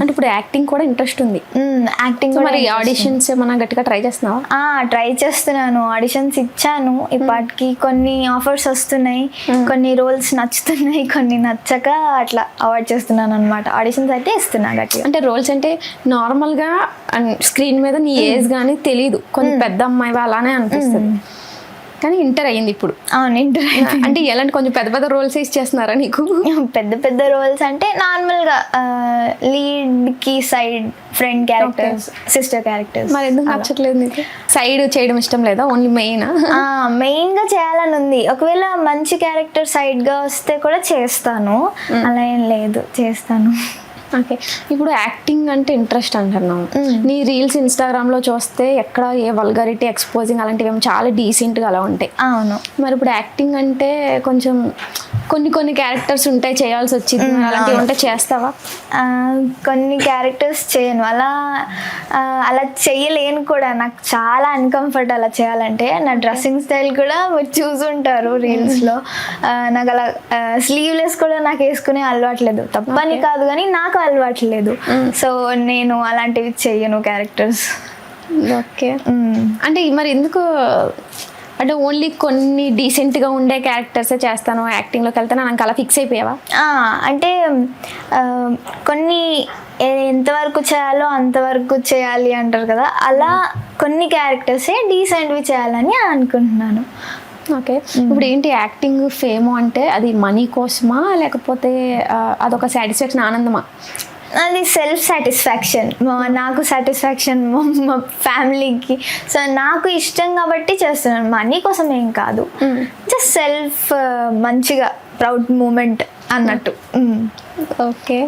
అంటే ఇప్పుడు యాక్టింగ్ కూడా ఇంట్రెస్ట్ ఉంది. యాక్టింగ్ మరి ఆడిషన్స్ ఏమన్నా గట్టిగా ట్రై చేస్తున్నావా? ట్రై చేస్తున్నాను, ఆడిషన్స్ ఇచ్చాను. ఇప్పటికి కొన్ని ఆఫర్స్ వస్తున్నాయి, కొన్ని రోల్స్ నచ్చుతున్నాయి, కొన్ని నచ్చక అట్లా అవాయిడ్ చేస్తున్నాను అనమాట. ఆడిషన్స్ అయితే ఇస్తున్నా గట్టిగా. అంటే రోల్స్ అంటే నార్మల్గా స్క్రీన్ మీద నీ ఏజ్ కానీ తెలీదు, కొంచెం పెద్ద అమ్మాయి అలానే అనిపిస్తుంది. కానీ ఇంటర్ అయ్యింది ఇప్పుడు. అవును, ఇంటర్ అంటే ఎలాంటి కొంచెం పెద్ద పెద్ద రోల్స్ ఇచ్చేస్తున్నారా నీకు? పెద్ద పెద్ద రోల్స్ అంటే నార్మల్గా లీడ్కి side friend characters, sister characters. మరి ఎందుకు నచ్చట్లేదు నీకు? సైడ్ చేయడం ఇష్టం లేదా, ఓన్లీ మెయిన్గా చేయాలని ఉంది. ఒకవేళ మంచి క్యారెక్టర్ సైడ్గా వస్తే కూడా చేస్తాను, అలా ఏం లేదు, చేస్తాను. ఓకే, ఇప్పుడు యాక్టింగ్ అంటే ఇంట్రెస్ట్ అంటున్నావు. నీ రీల్స్ ఇన్స్టాగ్రామ్లో చూస్తే ఎక్కడ ఏ వల్గారిటీ, ఎక్స్పోజింగ్ అలాంటివి ఏమో చాలా డీసెంట్గా అలా ఉంటాయి. అవును. మరి ఇప్పుడు యాక్టింగ్ అంటే కొంచెం కొన్ని క్యారెక్టర్స్ ఉంటాయి చేయాల్సి వచ్చింది, అలాంటివి ఉంటే చేస్తావా? కొన్ని క్యారెక్టర్స్ చేయను, అలా చేయలేను కూడా. నాకు చాలా అన్కంఫర్ట్ అలా చేయాలంటే. నా డ్రెస్సింగ్ స్టైల్ కూడా మీరు చూసుంటారు రీల్స్లో. నాకు అలా స్లీవ్లెస్ కూడా నాకు వేసుకునే అలవాట్లేదు. తప్పని కాదు కానీ నాకు అలవాట్లేదు. సో నేను అలాంటివి చెయ్యను క్యారెక్టర్స్. ఓకే, అంటే మరి ఎందుకు అంటే ఓన్లీ కొన్ని డీసెంట్గా ఉండే క్యారెక్టర్సే చేస్తాను, యాక్టింగ్లోకి వెళ్తాను నాకు అలా ఫిక్స్ అయిపోయావా? అంటే కొన్ని ఎంతవరకు చేయాలో అంతవరకు చేయాలి అంటారు కదా, అలా కొన్ని క్యారెక్టర్సే డీసెంట్వి చేయాలని అనుకుంటున్నాను. ఓకే, ఇప్పుడు ఏంటి యాక్టింగ్ ఫేమ్ అంటే అది మనీ కోసమా లేకపోతే అదొక సాటిస్ఫాక్షన్, ఆనందమా? అది సెల్ఫ్ సాటిస్ఫాక్షన్. నాకు సాటిస్ఫాక్షన్, మా ఫ్యామిలీకి. సో నాకు ఇష్టం కాబట్టి చేస్తున్నాను, మనీ కోసం ఏం కాదు. జస్ట్ సెల్ఫ్ మంచిగా ప్రౌడ్ మూమెంట్ అన్నట్టు. ఓకే,